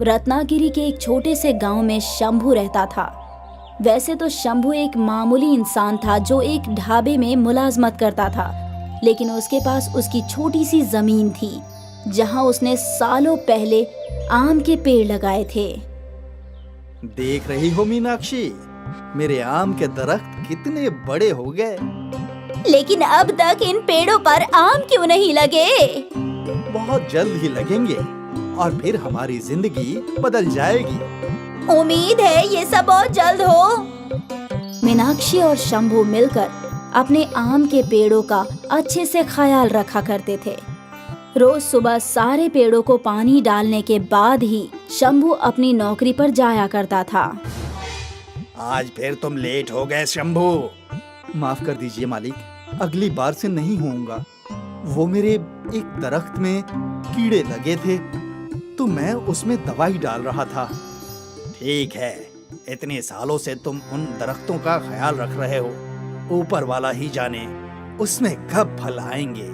रत्नागिरी के एक छोटे से गांव में शंभू रहता था। वैसे तो शंभू एक मामूली इंसान था जो एक ढाबे में मुलाजमत करता था, लेकिन उसके पास उसकी छोटी सी जमीन थी जहां उसने सालों पहले आम के पेड़ लगाए थे। देख रही हो मीनाक्षी, मेरे आम के दरख्त कितने बड़े हो गए। लेकिन अब तक इन पेड़ों पर आम क्यों नहीं लगे? बहुत जल्द ही लगेंगे और फिर हमारी जिंदगी बदल जाएगी। उम्मीद है ये सब बहुत जल्द हो। मीनाक्षी और शंभू मिलकर अपने आम के पेड़ों का अच्छे से ख्याल रखा करते थे। रोज सुबह सारे पेड़ों को पानी डालने के बाद ही शंभू अपनी नौकरी पर जाया करता था। आज फिर तुम लेट हो गए शंभू। माफ कर दीजिए मालिक, अगली बार से नहीं होऊंगा। वो मेरे एक दरख्त में कीड़े लगे थे तो मैं उसमें दवाई डाल रहा था। ठीक है, इतने सालों से तुम उन दरख्तों का ख्याल रख रहे हो, ऊपर वाला ही जाने उसमें कब फल आएंगे।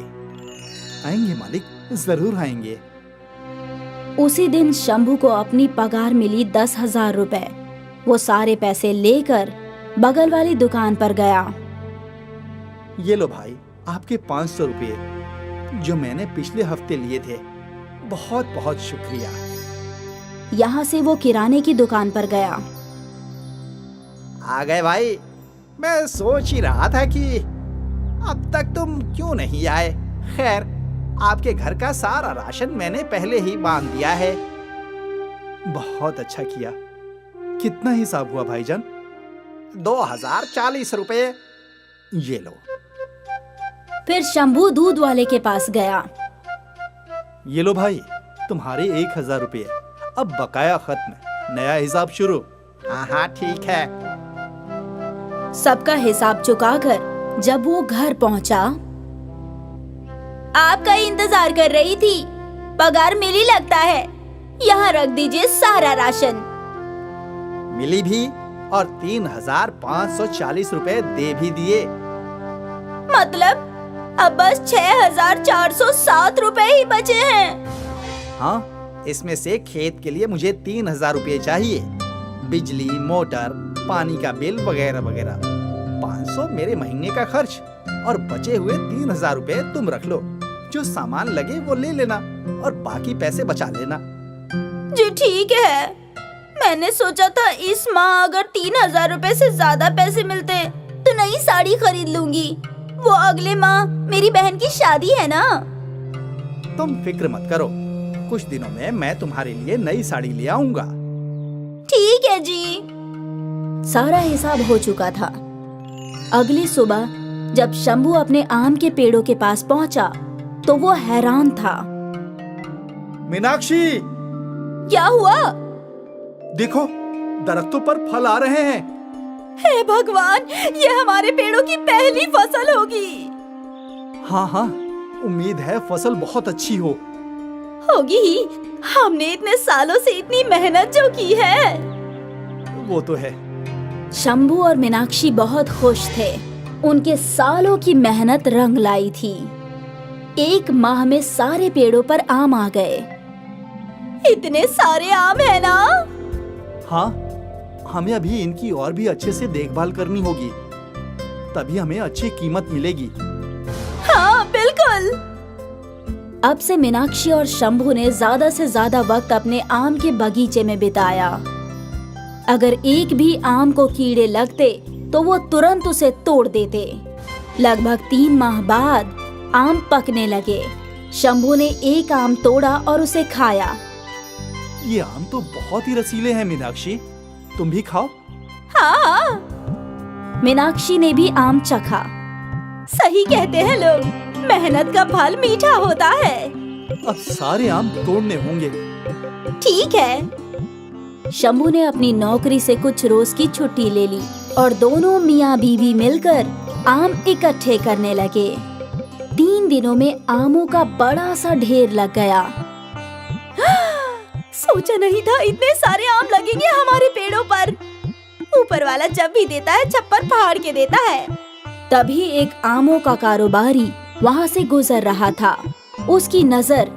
आएंगे मालिक, जरूर आएंगे। उसी दिन शंभू को अपनी पगार मिली 10,000 रुपए। वो सारे पैसे लेकर बगल वाली दुकान पर गया। ये लो भाई, आपके 500 रुपये जो मैंने पिछले हफ्ते लिए थे। बहुत बहुत शुक्रिया। यहाँ से वो किराने की दुकान पर गया। आ गए भाई। मैं सोच ही रहा था कि अब तक तुम क्यों नहीं आए। खैर, आपके घर का सारा राशन मैंने पहले ही बांध दिया है। बहुत अच्छा किया। कितना हिसाब हुआ भाईजान? 2040 रुपए। ये लो। फिर शंभू दूध वाले के पास गया। ये लो भाई, तुम्हारे 1000 रुपये। अब बकाया खत्म, नया हिसाब शुरू। हाँ ठीक है। सबका हिसाब चुकाकर जब वो घर पहुंचा, आपका इंतजार कर रही थी। पगार मिली लगता है। यहाँ रख दीजिए सारा राशन। मिली भी और 3540 रुपए दे भी दिए। मतलब अब बस 6407 रुपए ही बचे हैं। हाँ, इसमें से खेत के लिए मुझे 3000 रुपए चाहिए। बिजली, मोटर, पानी का बिल वगैरह वगैरह। 500 मेरे महीने का खर्च और बचे हुए 3000 रुपए तुम रख लो। जो सामान लगे वो ले लेना और बाकी पैसे बचा लेना। जी ठीक है। मैंने सोचा था इस माह अगर 3000 रुपए से ज्यादा पैसे मिलते तो नई साड़ी खरीद लूंगी। वो अगले माह मेरी बहन की शादी है ना। तुम फिक्र मत करो, कुछ दिनों में मैं तुम्हारे लिए नई साड़ी ले आऊंगा। ठीक है जी। सारा हिसाब हो चुका था। अगली सुबह जब शंभू अपने आम के पेड़ों के पास पहुंचा तो वो हैरान था। मीनाक्षी, क्या हुआ? देखो, दरख्तों पर फल आ रहे हैं। हे भगवान, ये हमारे पेड़ों की पहली फसल होगी। हाँ हाँ, उम्मीद है फसल बहुत अच्छी होगी ही। हमने इतने सालों से इतनी मेहनत जो की है। वो तो है। शंभू और मीनाक्षी बहुत खुश थे। उनके सालों की मेहनत रंग लाई थी। एक माह में सारे पेड़ों पर आम आ गए। इतने सारे आम है ना? हाँ, हमें अभी इनकी और भी अच्छे से देखभाल करनी होगी, तभी हमें अच्छी कीमत मिलेगी। हाँ बिल्कुल। अब से मीनाक्षी और शंभू ने ज्यादा से ज्यादा वक्त अपने आम के बगीचे में बिताया। अगर एक भी आम को कीड़े लगते तो वो तुरंत उसे तोड़ देते। लगभग 3 माह बाद आम पकने लगे। शंभू ने एक आम तोड़ा और उसे खाया। ये आम तो बहुत ही रसीले हैं मीनाक्षी, तुम भी खाओ। हाँ। मीनाक्षी ने भी आम चखा। सही कहते हैं लोग, मेहनत का फल मीठा होता है। अब सारे आम तोड़ने होंगे। ठीक है। शंभू ने अपनी नौकरी से कुछ रोज की छुट्टी ले ली और दोनों मियाँ बीवी मिलकर आम इकट्ठे करने लगे। 3 दिनों में आमों का बड़ा सा ढेर लग गया। सोचा नहीं था इतने सारे आम लगेंगे हमारे पेड़ों पर। ऊपर वाला जब भी देता है छप्पर फाड़ के देता है। तभी एक आमों का कारोबारी वहाँ से गुजर रहा था। उसकी नजर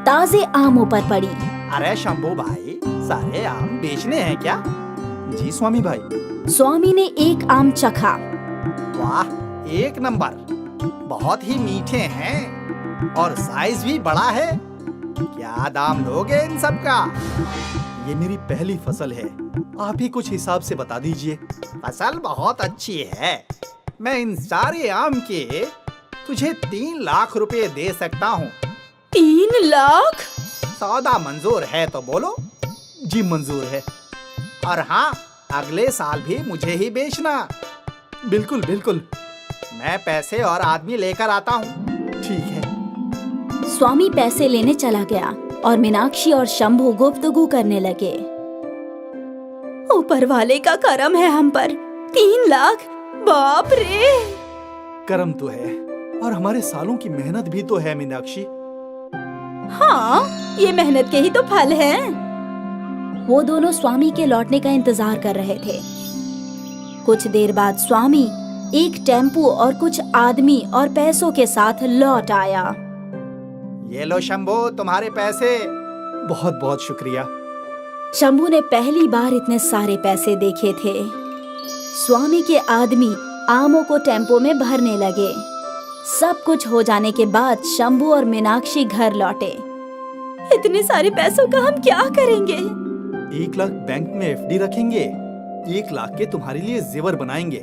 ताजे आमों पर पड़ी। अरे शंभू भाई, सारे आम बेचने हैं क्या? जी स्वामी भाई। स्वामी ने एक आम चखा। वाह, एक नंबर, बहुत ही मीठे हैं और साइज भी बड़ा है। क्या दाम लोगे इन सब का? ये मेरी पहली फसल है, आप ही कुछ हिसाब से बता दीजिए। फसल बहुत अच्छी है, मैं इन सारे आम के तुझे 3 लाख रुपए दे सकता हूँ। 3 लाख? सौदा मंजूर है तो बोलो। जी मंजूर है। और हाँ, अगले साल भी मुझे ही बेचना। बिल्कुल बिल्कुल, मैं पैसे और आदमी लेकर आता हूँ। ठीक है। स्वामी पैसे लेने चला गया और मीनाक्षी और शंभू गुफ्तगू करने लगे। ऊपर वाले का करम है हम पर। 3 लाख, बाप रे। करम तो है और हमारे सालों की मेहनत भी तो है मीनाक्षी। हाँ, ये मेहनत के ही तो फल हैं। वो दोनों स्वामी के लौटने का इंतजार कर रहे थे। कुछ देर बाद स्वामी एक टेम्पू और कुछ आदमी और पैसों के साथ लौट आया। ये लो शंभू, तुम्हारे पैसे। बहुत बहुत शुक्रिया। शंभू ने पहली बार इतने सारे पैसे देखे थे। स्वामी के आदमी आमों को टेम्पो में भरने लगे। सब कुछ हो जाने के बाद शंभू और मीनाक्षी घर लौटे। इतने सारे पैसों का हम क्या करेंगे? 1 लाख बैंक में एफडी रखेंगे, 1 लाख के तुम्हारे लिए जेवर बनाएंगे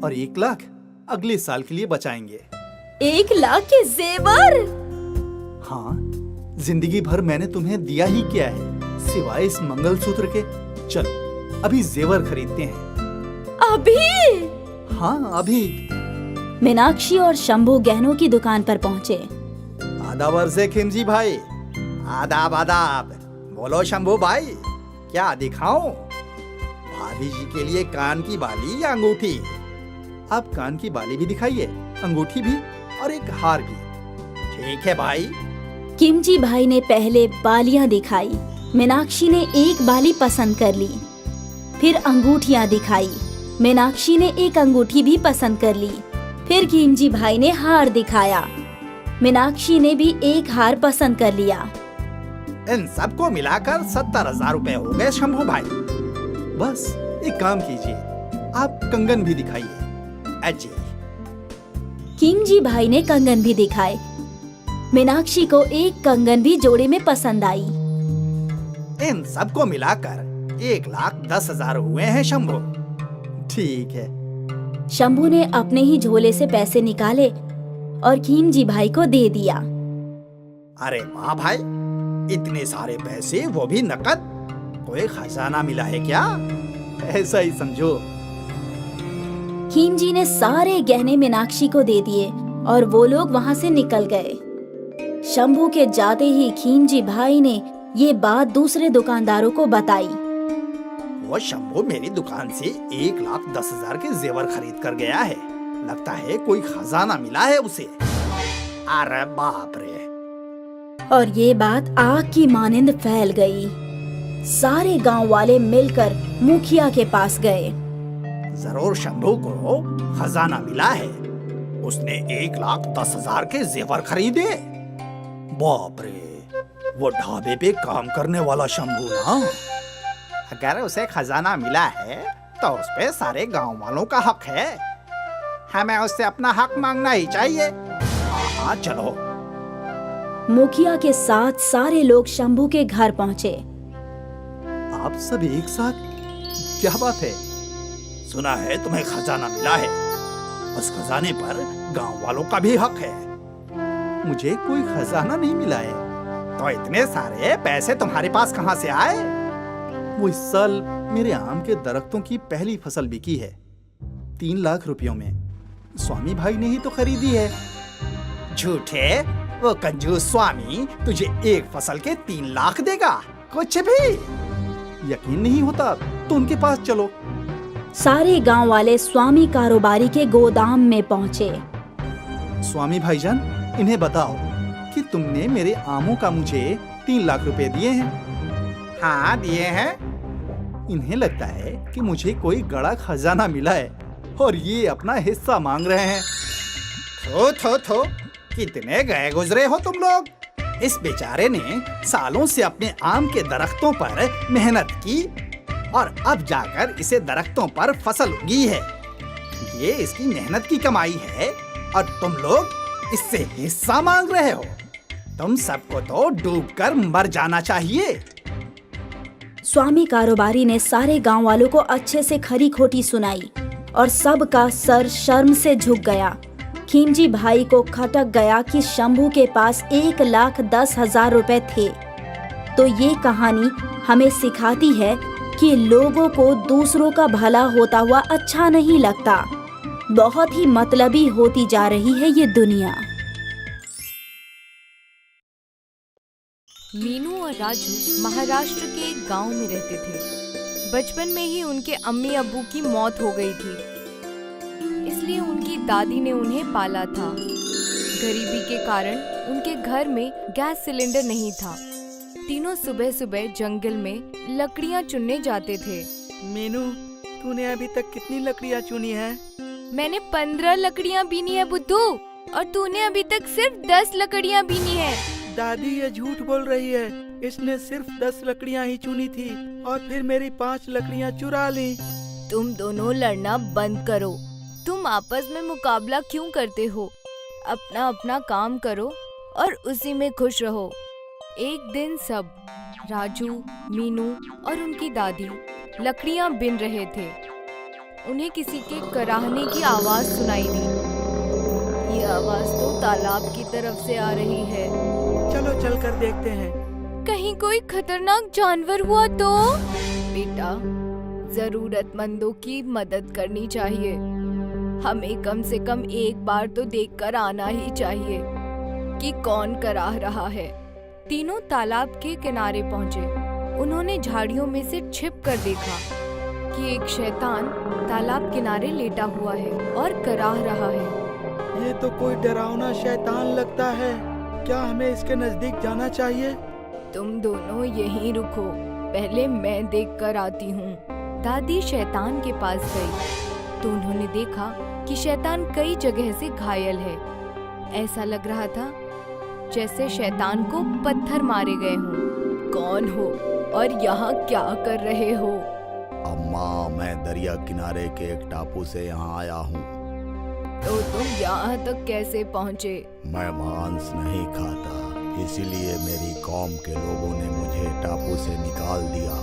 और 1 लाख अगले साल के लिए बचाएंगे। 1 लाख के जेवर? हाँ, जिंदगी भर मैंने तुम्हें दिया ही क्या है, सिवाय इस मंगलसूत्र के। चलो अभी जेवर खरीदते हैं। अभी? हाँ अभी। मीनाक्षी और शंभू गहनों की दुकान पर पहुँचे। आदाब अर्ज़ खिमजी भाई। आदाब आदाब। बोलो शंभू भाई, क्या दिखाऊं? भाभी जी के लिए कान की बाली या अंगूठी? आप कान की बाली भी दिखाइए, अंगूठी भी और एक हार भी। ठीक है भाई। किमजी भाई ने पहले बालियां दिखाई। मीनाक्षी ने एक बाली पसंद कर ली। फिर अंगूठियां दिखाई। मीनाक्षी ने एक अंगूठी भी पसंद कर ली। फिर किमजी भाई ने हार दिखाया। मीनाक्षी ने भी एक हार पसंद कर लिया। इन सबको मिलाकर 70,000 रुपए हो गए शंभू भाई। बस एक काम कीजिए, आप कंगन भी दिखाइए। अजी। किमजी भाई ने कंगन भी दिखाए। मीनाक्षी को एक कंगन भी जोड़े में पसंद आई। इन सबको मिलाकर 1,10,000 हुए हैं शंभू। ठीक है। शंभू ने अपने ही झोले से पैसे निकाले और किमजी भाई को दे दिया। अरे वाह भाई, इतने सारे पैसे, वो भी नकद। कोई खजाना मिला है क्या? ऐसा ही समझो। किमजी ने सारे गहने मीनाक्षी को दे दिए और वो लोग वहाँ से निकल गए। शंभू के जाते ही खीमजी भाई ने ये बात दूसरे दुकानदारों को बताई। वो शंभू मेरी दुकान से 1,10,000 के जेवर खरीद कर गया है। लगता है कोई खजाना मिला है उसे। अरे बाप रे। और ये बात आग की मानिंद फैल गई। सारे गांव वाले मिलकर मुखिया के पास गए। जरूर शंभू को खजाना मिला है, उसने 1,10,000 के जेवर खरीदे। बाप रे, वो ढाबे पे काम करने वाला शंभू ना। अगर उसे खजाना मिला है तो उस पे सारे गांव वालों का हक है। हमें उससे अपना हक मांगना ही चाहिए। हाँ चलो। मुखिया के साथ सारे लोग शंभू के घर पहुँचे। आप सब एक साथ? क्या बात है? सुना है तुम्हें खजाना मिला है। उस खजाने पर गांव वालों का भी हक है। मुझे कोई खजाना नहीं मिला है। तो इतने सारे पैसे तुम्हारे पास कहां से आए? वो इस साल मेरे आम के दरख्तों की पहली फसल बिकी है, 3 लाख रुपयों में। स्वामी भाई ने ही तो खरीदी है। झूठे, वो कंजूस स्वामी तुझे एक फसल के 3 लाख देगा? कुछ भी। यकीन नहीं होता तो उनके पास चलो। सारे गांव वाले स्वामी कारोबारी के गोदाम में पहुँचे। स्वामी भाईजान, इन्हें बताओ कि तुमने मेरे आमों का मुझे 3 लाख रुपए दिए हैं। हाँ दिए हैं। इन्हें लगता है कि मुझे कोई गड़ा खजाना मिला है और ये अपना हिस्सा मांग रहे हैं। थो थो थो, कितने गए गुजरे हो तुम लोग। इस बेचारे ने सालों से अपने आम के दरख्तों पर मेहनत की और अब जाकर इसे दरख्तों पर फसल उगी है। ये इसकी मेहनत की कमाई है और तुम लोग इससे हिस्सा मांग रहे हो। तुम सबको तो डूबकर मर जाना चाहिए। स्वामी कारोबारी ने सारे गांव वालों को अच्छे से खरी खोटी सुनाई और सबका सर शर्म से झुक गया। खीमजी भाई को खटक गया कि शंभू के पास 1,10,000 रुपए थे। तो ये कहानी हमें सिखाती है कि लोगों को दूसरों का भला होता हुआ अच्छा नहीं लगता। बहुत ही मतलबी होती जा रही है ये दुनिया। मीनू और राजू महाराष्ट्र के एक गांव में रहते थे। बचपन में ही उनके अम्मी अब्बू की मौत हो गई थी, इसलिए उनकी दादी ने उन्हें पाला था। गरीबी के कारण उनके घर में गैस सिलेंडर नहीं था। तीनों सुबह सुबह जंगल में लकड़ियां चुनने जाते थे। मीनू, तूने अभी तक कितनी लकड़ियां चुनी है? मैंने 15 लकड़ियां बीनी है बुद्धू, और तूने अभी तक सिर्फ 10 लकड़ियां बीनी है। दादी ये झूठ बोल रही है। इसने सिर्फ 10 लकड़ियां ही चुनी थी और फिर मेरी 5 लकड़ियां चुरा ली। तुम दोनों लड़ना बंद करो। तुम आपस में मुकाबला क्यों करते हो? अपना अपना काम करो और उसी में खुश रहो। एक दिन सब राजू, मीनू और उनकी दादी लकड़ियां बिन रहे थे। उन्हें किसी के कराहने की आवाज सुनाई दी। ये आवाज तो तालाब की तरफ से आ रही है। चलो चलकर देखते हैं। कहीं कोई खतरनाक जानवर हुआ तो? बेटा, जरूरतमंदों की मदद करनी चाहिए। हमें कम से कम एक बार तो देखकर आना ही चाहिए कि कौन कराह रहा है। तीनों तालाब के किनारे पहुंचे। उन्होंने झाड़ियों में से छिप कर देखा कि एक शैतान तालाब किनारे लेटा हुआ है और कराह रहा है। ये तो कोई डरावना शैतान लगता है। क्या हमें इसके नजदीक जाना चाहिए? तुम दोनों यहीं रुको, पहले मैं देख कर आती हूँ। दादी शैतान के पास गई तो उन्होंने देखा कि शैतान कई जगह से घायल है। ऐसा लग रहा था जैसे शैतान को पत्थर मारे गए हों। कौन हो और यहाँ क्या कर रहे हो? अम्मा, मैं दरिया किनारे के एक टापू से यहाँ आया हूँ। तो तुम यहाँ तक कैसे पहुँचे? मैं मांस नहीं खाता, इसीलिए मेरी कौम के लोगों ने मुझे टापू से निकाल दिया।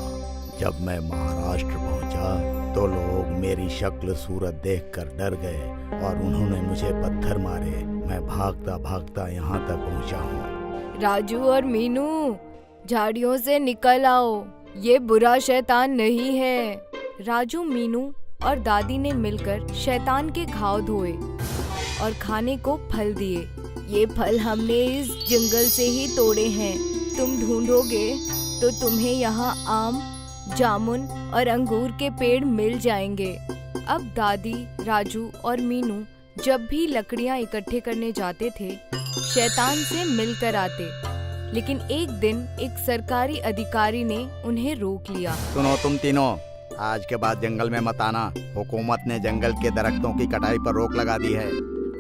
जब मैं महाराष्ट्र पहुँचा तो लोग मेरी शक्ल सूरत देखकर डर गए और उन्होंने मुझे पत्थर मारे। मैं भागता भागता यहाँ तक पहुँचा हूँ। राजू और मीनू, झाड़ियों से निकल आओ, ये बुरा शैतान नहीं है। राजू, मीनू और दादी ने मिलकर शैतान के घाव धोए और खाने को फल दिए। ये फल हमने इस जंगल से ही तोड़े हैं। तुम ढूंढोगे तो तुम्हें यहाँ आम, जामुन और अंगूर के पेड़ मिल जाएंगे। अब दादी, राजू और मीनू जब भी लकड़ियाँ इकट्ठे करने जाते थे, शैतान से मिलकर आते। लेकिन एक दिन एक सरकारी अधिकारी ने उन्हें रोक लिया। सुनो तुम तीनों, आज के बाद जंगल में मत आना। हुकूमत ने जंगल के दरख्तों की कटाई पर रोक लगा दी है।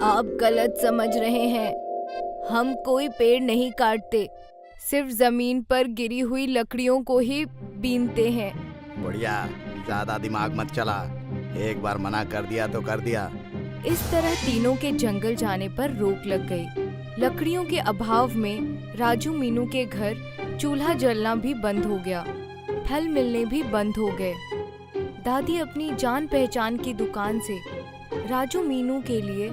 आप गलत समझ रहे हैं। हम कोई पेड़ नहीं काटते, सिर्फ जमीन पर गिरी हुई लकड़ियों को ही बीनते हैं। बढ़िया, ज्यादा दिमाग मत चला। एक बार मना कर दिया तो कर दिया। इस तरह तीनों के जंगल जाने पर रोक लग गई। लकड़ियों के अभाव में राजू, मीनू के घर चूल्हा जलना भी बंद हो गया। फल मिलने भी बंद हो गए। दादी अपनी जान पहचान की दुकान से राजू, मीनू के लिए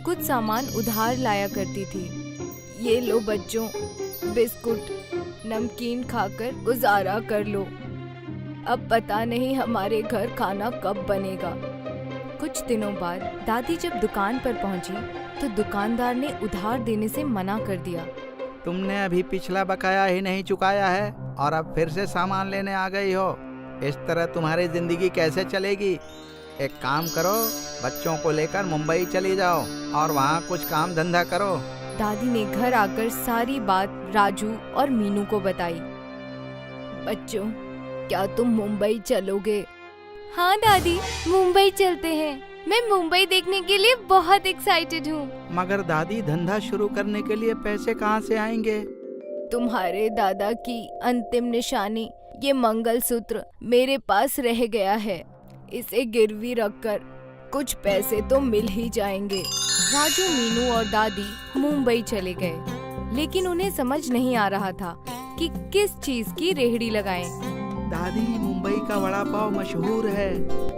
कुछ सामान उधार लाया करती थी। ये लो बच्चों, बिस्कुट, नमकीन खाकर गुजारा कर लो। अब पता नहीं हमारे घर खाना कब बनेगा। कुछ दिनों बाद दादी जब दुकान पर पहुंची तो दुकानदार ने उधार देने से मना कर दिया। तुमने अभी पिछला बकाया ही नहीं चुकाया है और अब फिर से सामान लेने आ गई हो। इस तरह तुम्हारी जिंदगी कैसे चलेगी? एक काम करो, बच्चों को लेकर मुंबई चली जाओ और वहाँ कुछ काम धंधा करो। दादी ने घर आकर सारी बात राजू और मीनू को बताई। बच्चों, क्या तुम मुंबई चलोगे? हाँ दादी, मुंबई चलते हैं। मैं मुंबई देखने के लिए बहुत एक्साइटेड हूँ। मगर दादी, धंधा शुरू करने के लिए पैसे कहाँ से आएंगे? तुम्हारे दादा की अंतिम निशानी ये मंगलसूत्र मेरे पास रह गया है। इसे गिरवी रखकर कुछ पैसे तो मिल ही जाएंगे। राजू, मीनू और दादी मुंबई चले गए, लेकिन उन्हें समझ नहीं आ रहा था कि किस चीज की रेहड़ी लगाएं। दादी, मुंबई का वड़ा पाव मशहूर है,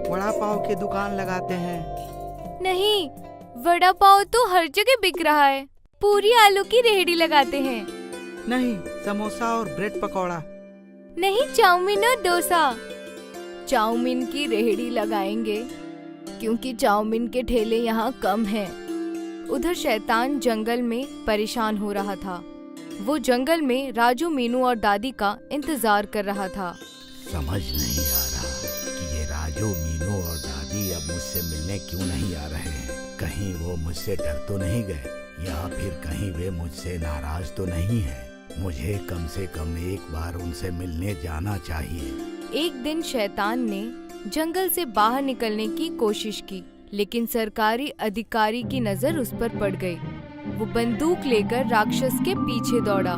वड़ा पाव की दुकान लगाते हैं। नहीं, वड़ा पाव तो हर जगह बिक रहा है। पूरी आलू की रेहड़ी लगाते हैं। नहीं, समोसा और ब्रेड पकौड़ा। नहीं, चाउमीन और डोसा। चाउमीन की रेहड़ी लगाएंगे क्योंकि चाउमीन के ठेले यहाँ कम हैं। उधर शैतान जंगल में परेशान हो रहा था। वो जंगल में राजू, मीनू और दादी का इंतजार कर रहा था। समझ नहीं आ रहा कि ये राजू, मीनू और दादी अब मुझसे मिलने क्यों नहीं आ रहे हैं। कहीं वो मुझसे डर तो नहीं गए, या फिर कहीं वे मुझसे नाराज तो नहीं है। मुझे कम से कम एक बार उनसे मिलने जाना चाहिए। एक दिन शैतान ने जंगल से बाहर निकलने की कोशिश की, लेकिन सरकारी अधिकारी की नजर उस पर पड़ गई। वो बंदूक लेकर राक्षस के पीछे दौड़ा।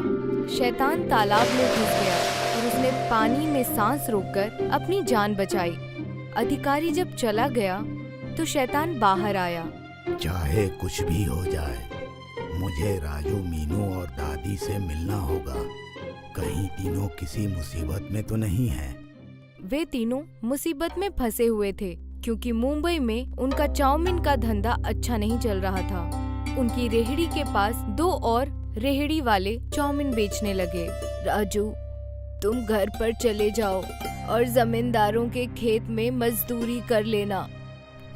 शैतान तालाब में घुस गया और उसने पानी में सांस रोककर अपनी जान बचाई। अधिकारी जब चला गया तो शैतान बाहर आया। चाहे कुछ भी हो जाए, मुझे राजू, मीनू और दादी से मिलना होगा। कहीं तीनों किसी मुसीबत में तो नहीं है। वे तीनों मुसीबत में फंसे हुए थे क्योंकि मुंबई में उनका चाउमीन का धंधा अच्छा नहीं चल रहा था। उनकी रेहड़ी के पास दो और रेहड़ी वाले चाउमीन बेचने लगे। राजू, तुम घर पर चले जाओ और जमींदारों के खेत में मजदूरी कर लेना।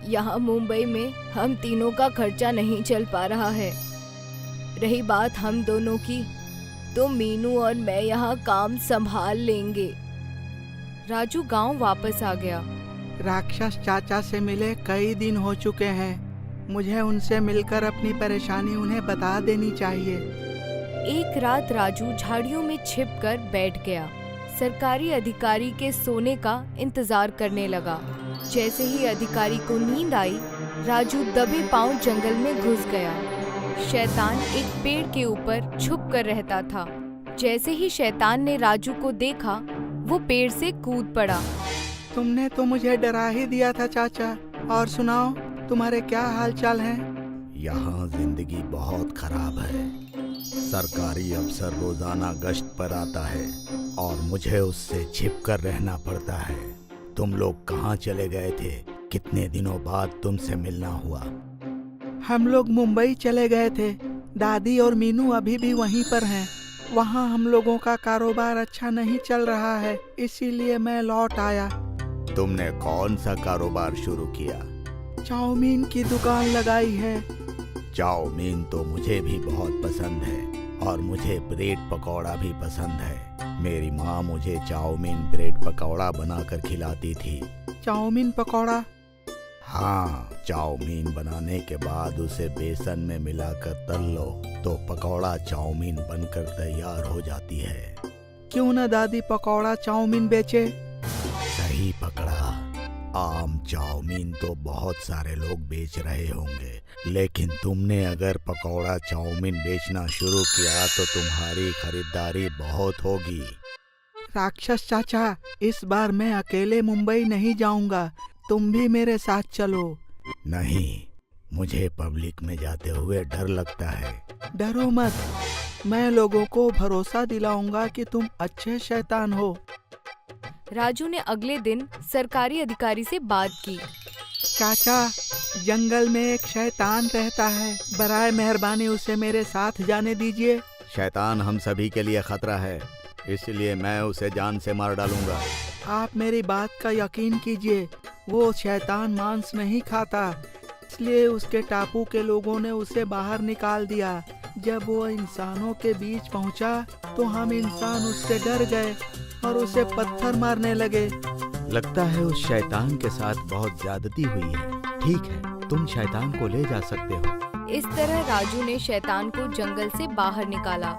यहाँ मुंबई में हम तीनों का खर्चा नहीं चल पा रहा है। रही बात हम दोनों की, तो मीनू और मैं यहाँ काम संभाल लेंगे। राजू गांव वापस आ गया। राक्षस चाचा से मिले कई दिन हो चुके हैं। मुझे उनसे मिलकर अपनी परेशानी उन्हें बता देनी चाहिए। एक रात राजू झाड़ियों में छिपकर बैठ गया। सरकारी अधिकारी के सोने का इंतजार करने लगा। जैसे ही अधिकारी को नींद आई, राजू दबे पांव जंगल में घुस गया। शैतान एक पेड़ के ऊपर छुप कर रहता था। जैसे ही शैतान ने राजू को देखा, वो पेड़ से कूद पड़ा। तुमने तो मुझे डरा ही दिया था चाचा। और सुनाओ, तुम्हारे क्या हाल चाल हैं? यहाँ जिंदगी बहुत खराब है। सरकारी अफसर रोजाना गश्त पर आता है और मुझे उससे छिपकर रहना पड़ता है। तुम लोग कहाँ चले गए थे? कितने दिनों बाद तुमसे मिलना हुआ? हम लोग मुंबई चले गए थे। दादी और मीनू अभी भी वहीं पर हैं। वहाँ हम लोगों का कारोबार अच्छा नहीं चल रहा है, इसीलिए मैं लौट आया। तुमने कौन सा कारोबार शुरू किया? चाउमीन की दुकान लगाई है। चाउमीन तो मुझे भी बहुत पसंद है और मुझे ब्रेड पकौड़ा भी पसंद है। मेरी माँ मुझे चाउमीन ब्रेड पकौड़ा बनाकर खिलाती थी। चाउमीन पकौड़ा? हाँ, चाउमीन बनाने के बाद उसे बेसन में मिलाकर तल लो तो पकौड़ा चाउमीन बनकर तैयार हो जाती है। क्यों न दादी पकौड़ा चाउमीन बेचे? सही पकड़ा। आम चाउमीन तो बहुत सारे लोग बेच रहे होंगे, लेकिन तुमने अगर पकौड़ा चाउमीन बेचना शुरू किया तो तुम्हारी खरीदारी बहुत होगी। राक्षस चाचा, इस बार मैं अकेले मुंबई नहीं जाऊंगा। तुम भी मेरे साथ चलो। नहीं, मुझे पब्लिक में जाते हुए डर लगता है। डरो मत, मैं लोगों को भरोसा दिलाऊंगा कि तुम अच्छे शैतान हो। राजू ने अगले दिन सरकारी अधिकारी से बात की। चाचा, जंगल में एक शैतान रहता है, बराए मेहरबानी उसे मेरे साथ जाने दीजिए। शैतान हम सभी के लिए खतरा है, इसलिए मैं उसे जान से मार डालूंगा। आप मेरी बात का यकीन कीजिए, वो शैतान मांस नहीं खाता, इसलिए उसके टापू के लोगों ने उसे बाहर निकाल दिया। जब वो इंसानों के बीच पहुंचा तो हम इंसान उससे डर गए और उसे पत्थर मारने लगे। लगता है उस शैतान के साथ बहुत ज्यादती हुई है। ठीक है, तुम शैतान को ले जा सकते हो। इस तरह राजू ने शैतान को जंगल से बाहर निकाला।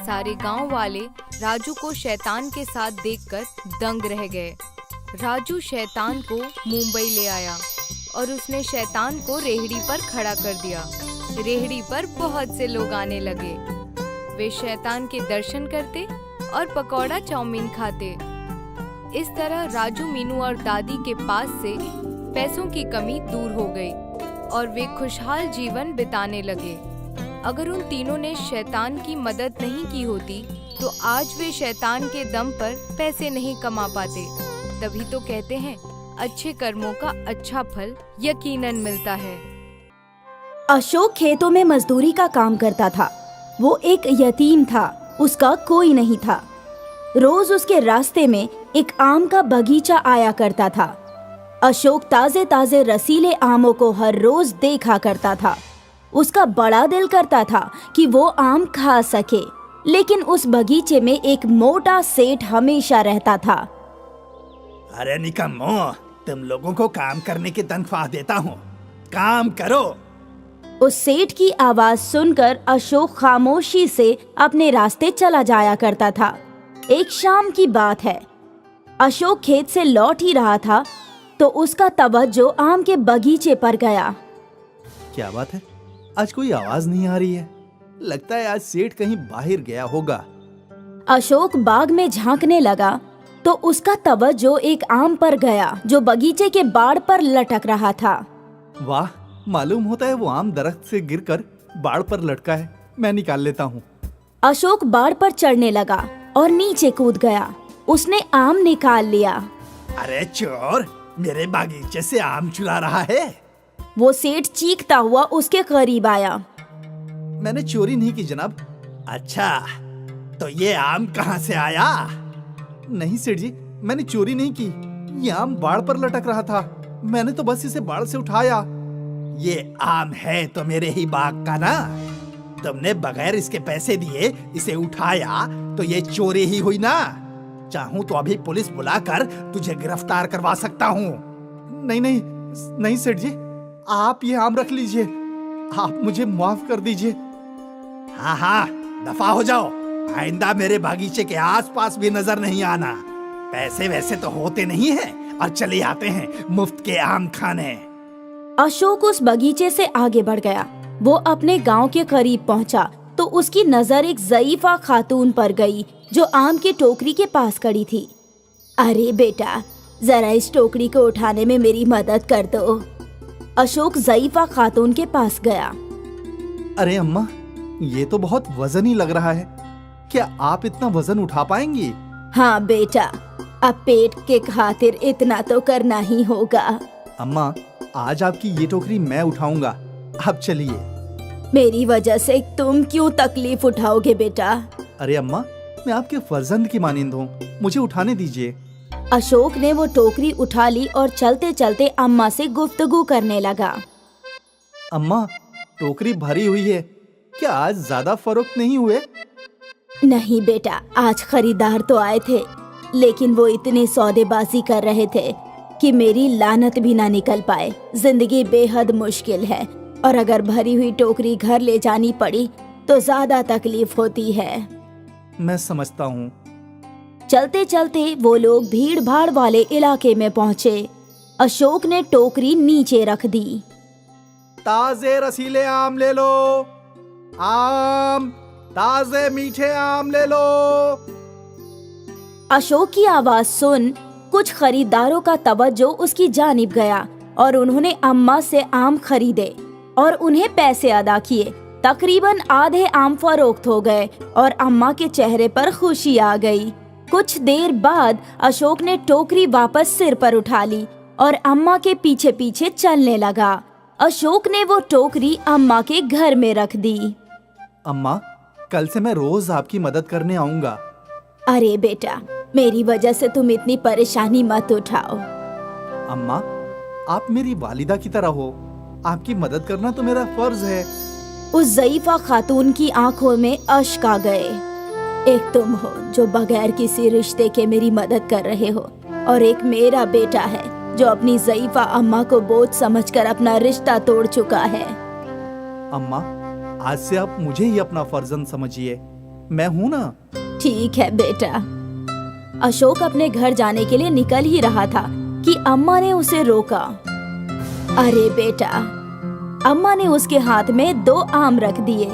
सारे गांव वाले राजू को शैतान के साथ देखकर दंग रह गए। राजू शैतान को मुंबई ले आया और उसने शैतान को रेहड़ी पर खड़ा कर दिया। रेहड़ी पर बहुत से लोग आने लगे। वे शैतान के दर्शन करते और पकौड़ा चाउमीन खाते। इस तरह राजू, मीनू और दादी के पास से पैसों की कमी दूर हो गई और वे खुशहाल जीवन बिताने लगे। अगर उन तीनों ने शैतान की मदद नहीं की होती तो आज वे शैतान के दम पर पैसे नहीं कमा पाते। तभी तो कहते हैं, अच्छे कर्मों का अच्छा फल यकीनन मिलता है। अशोक खेतों में मजदूरी का काम करता था। वो एक यतीम था, उसका कोई नहीं था। रोज उसके रास्ते में एक आम का बगीचा आया करता था। अशोक ताजे ताजे रसीले आमों को हर रोज देखा करता था। उसका बड़ा दिल करता था कि वो आम खा सके, लेकिन उस बगीचे में एक मोटा सेठ हमेशा रहता था। अरे निकम्मो, तुम लोगों को काम करने की तनख्वाह देता हूँ, काम करो। उस सेठ की आवाज सुनकर अशोक खामोशी से अपने रास्ते चला जाया करता था। एक शाम की बात है, अशोक खेत से लौट ही रहा था तो उसका तवज्जो आम के बगीचे पर गया। क्या बात है, आज कोई आवाज नहीं आ रही है। लगता है आज सेठ कहीं बाहर गया होगा। अशोक बाग में झांकने लगा तो उसका तवज्जो एक आम पर गया जो बगीचे के बाड़ पर लटक रहा था। वाह, मालूम होता है वो आम दरख्त से गिरकर बाड़ पर लटका है। मैं निकाल लेता हूँ। अशोक बाड़ पर चढ़ने लगा और नीचे कूद गया। उसने आम निकाल लिया। अरे चोर, मेरे बागीचे से आम चुरा रहा है। वो सेठ चीखता हुआ उसके करीब आया। मैंने चोरी नहीं की जनाब। अच्छा, तो ये आम कहाँ से आया? नहीं सेठ जी, मैंने चोरी नहीं की। ये आम बाड़ पर लटक रहा था, मैंने तो बस इसे बाड़ से उठाया। ये आम है तो मेरे ही बाग का ना। तुमने बगैर इसके पैसे दिए इसे उठाया तो ये चोरी ही हुई ना। चाहूं तो अभी पुलिस बुलाकर तुझे गिरफ्तार करवा सकता हूँ। नहीं नहीं नहीं सेठ जी, आप ये आम रख लीजिए, आप मुझे माफ कर दीजिए। हाँ हाँ, दफा हो जाओ। आइंदा मेरे बागीचे के आसपास भी नजर नहीं आना। पैसे वैसे तो होते नहीं हैं और चले आते हैं मुफ्त के आम खाने। अशोक उस बगीचे से आगे बढ़ गया। वो अपने गांव के करीब पहुंचा तो उसकी नजर एक ज़ईफा खातून पर गई जो आम की टोकरी के पास खड़ी थी। अरे बेटा, जरा इस टोकरी को उठाने में मेरी मदद कर दो। अशोक ज़ईफा खातून के पास गया। अरे अम्मा, ये तो बहुत वजनी लग रहा है। क्या आप इतना वजन उठा पाएंगी? हाँ बेटा, अब पेट के खातिर इतना तो करना ही होगा। अम्मा, आज आपकी ये टोकरी मैं उठाऊंगा। आप चलिए। मेरी वजह से तुम क्यों तकलीफ उठाओगे बेटा? अरे अम्मा, मैं आपके फर्जंद की मानिंद हूँ, मुझे उठाने दीजिए। अशोक ने वो टोकरी उठा ली और चलते चलते अम्मा से गुफ्तगू करने लगा। अम्मा, टोकरी भरी हुई है, क्या आज ज्यादा फरोख्त नहीं हुए? नहीं बेटा, आज खरीदार तो आए थे, लेकिन वो इतनी सौदेबाजी कर रहे थे कि मेरी लानत भी ना निकल पाए। जिंदगी बेहद मुश्किल है और अगर भरी हुई टोकरी घर ले जानी पड़ी तो ज्यादा तकलीफ होती है। मैं समझता हूँ। चलते चलते वो लोग भीड़ भाड़ वाले इलाके में पहुँचे। अशोक ने टोकरी नीचे रख दी। ताजे रसीले आम ले लो, आम, ताजे मीठे आम ले लो। अशोक की आवाज सुन कुछ खरीदारों का तवज्जो उसकी जानिब गया और उन्होंने अम्मा से आम खरीदे और उन्हें पैसे अदा किए। तकरीबन आधे आम फरोख्त हो गए और अम्मा के चेहरे पर खुशी आ गई। कुछ देर बाद अशोक ने टोकरी वापस सिर पर उठा ली और अम्मा के पीछे पीछे चलने लगा। अशोक ने वो टोकरी अम्मा के घर में रख दी। अम्मा, कल से मैं रोज आपकी मदद करने आऊंगा। अरे बेटा, मेरी वजह से तुम इतनी परेशानी मत उठाओ। अम्मा, आप मेरी वालिदा की तरह हो, आपकी मदद करना तो मेरा फर्ज है। उस ज़ईफा खातून की आंखों में अश्क आ गए। एक तुम हो जो बगैर किसी रिश्ते के मेरी मदद कर रहे हो और एक मेरा बेटा है जो अपनी ज़ईफा अम्मा को बोझ समझकर अपना रिश्ता तोड़ चुका है। अम्मा, आज से आप मुझे ही अपना फर्जंद समझिए, मैं हूँ ना। ठीक है बेटा। अशोक अपने घर जाने के लिए निकल ही रहा था कि अम्मा ने उसे रोका। अरे बेटा, अम्मा ने उसके हाथ में 2 आम रख दिए।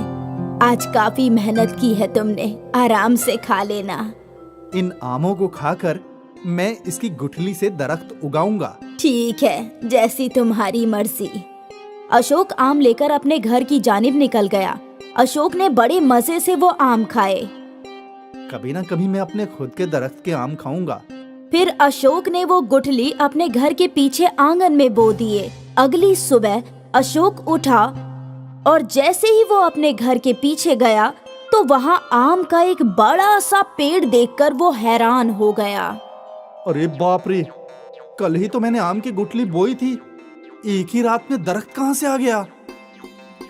आज काफी मेहनत की है तुमने, आराम से खा लेना। इन आमों को खाकर मैं इसकी गुठली से दरख्त उगाऊंगा। ठीक है, जैसी तुम्हारी मर्जी। अशोक आम लेकर अपने घर की जानिब निकल गया। अशोक ने बड़े मजे से वो आम खाए। कभी ना कभी मैं अपने खुद के दरख्त के आम खाऊंगा। फिर अशोक ने वो गुठली अपने घर के पीछे आंगन में बो दिए। अगली सुबह अशोक उठा और जैसे ही वो अपने घर के पीछे गया तो वहाँ आम का एक बड़ा सा पेड़ देखकर वो हैरान हो गया। अरे बाप रे, कल ही तो मैंने आम की गुठली बोई थी, एक ही रात में दरख्त कहाँ से आ गया?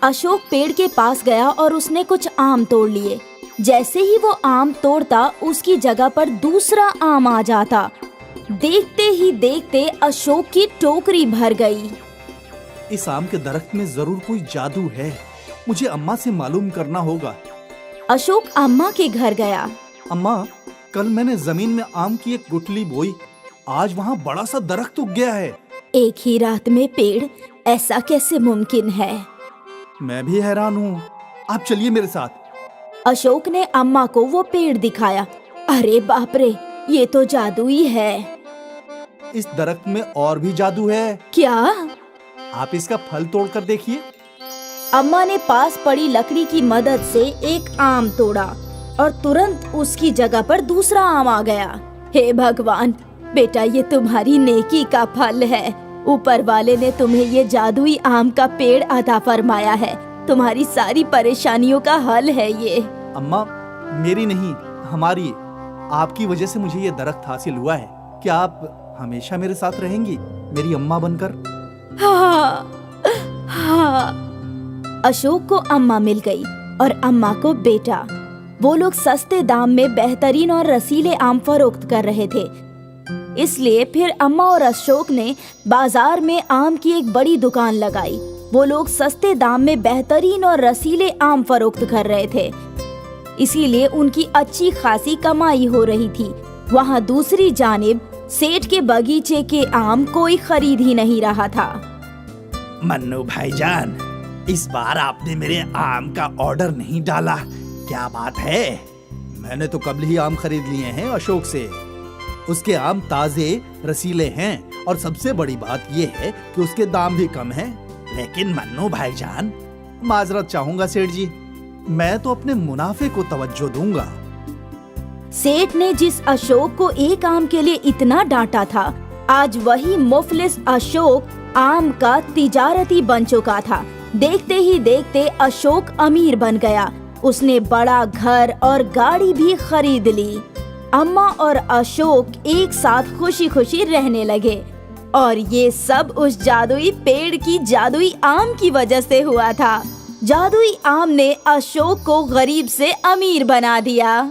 अशोक पेड़ के पास गया और उसने कुछ आम तोड़ लिए। जैसे ही वो आम तोड़ता उसकी जगह पर दूसरा आम आ जाता। देखते ही देखते अशोक की टोकरी भर गई। इस आम के दरख्त में जरूर कोई जादू है, मुझे अम्मा से मालूम करना होगा। अशोक अम्मा के घर गया। अम्मा, कल मैंने जमीन में आम की एक गुठली बोई, आज वहाँ बड़ा सा दरख्त उग गया है। एक ही रात में पेड़, ऐसा कैसे मुमकिन है? मैं भी हैरान हूँ, आप चलिए मेरे साथ। अशोक ने अम्मा को वो पेड़ दिखाया। अरे बाप रे, ये तो जादुई है। इस दरख्त में और भी जादू है। क्या? आप इसका फल तोड़कर देखिए। अम्मा ने पास पड़ी लकड़ी की मदद से एक आम तोड़ा और तुरंत उसकी जगह पर दूसरा आम आ गया। हे भगवान, बेटा ये तुम्हारी नेकी का फल है। ऊपर वाले ने तुम्हें ये जादुई आम का पेड़ अता फरमाया है। तुम्हारी सारी परेशानियों का हल है ये। अम्मा, मेरी नहीं, हमारी, आपकी वजह से मुझे ये दरख्त हासिल हुआ है। क्या आप हमेशा मेरे साथ रहेंगी, मेरी अम्मा बनकर? हाँ, हाँ। अशोक को अम्मा मिल गई और अम्मा को बेटा। वो लोग सस्ते दाम में बेहतरीन और रसीले आम फरोख्त कर रहे थे। इसलिए फिर अम्मा और अशोक ने बाजार में आम की एक बड़ी दुकान लगाई। वो लोग सस्ते दाम में बेहतरीन और रसीले आम फरोख्त कर रहे थे, इसीलिए उनकी अच्छी खासी कमाई हो रही थी। वहाँ दूसरी जानिब सेठ के बगीचे के आम कोई खरीद ही नहीं रहा था। मन्नू भाईजान, इस बार आपने मेरे आम का ऑर्डर नहीं डाला, क्या बात है? मैंने तो कल ही आम खरीद लिए हैं अशोक से। उसके आम ताजे रसीले हैं और सबसे बड़ी बात ये है कि उसके दाम भी कम हैं। लेकिन मन्नू भाईजान, माजरत चाहूंगा सेठ जी, मैं तो अपने मुनाफे को तवज्जो दूंगा। सेठ ने जिस अशोक को एक आम के लिए इतना डांटा था, आज वही मुफलिस अशोक आम का तिजारती बन चुका था। देखते ही देखते अशोक अमीर बन गया। उसने बड़ा घर और गाड़ी भी खरीद ली। अम्मा और अशोक एक साथ खुशी खुशी रहने लगे और ये सब उस जादुई पेड़ की जादुई आम की वजह से हुआ था। जादुई आम ने अशोक को गरीब से अमीर बना दिया।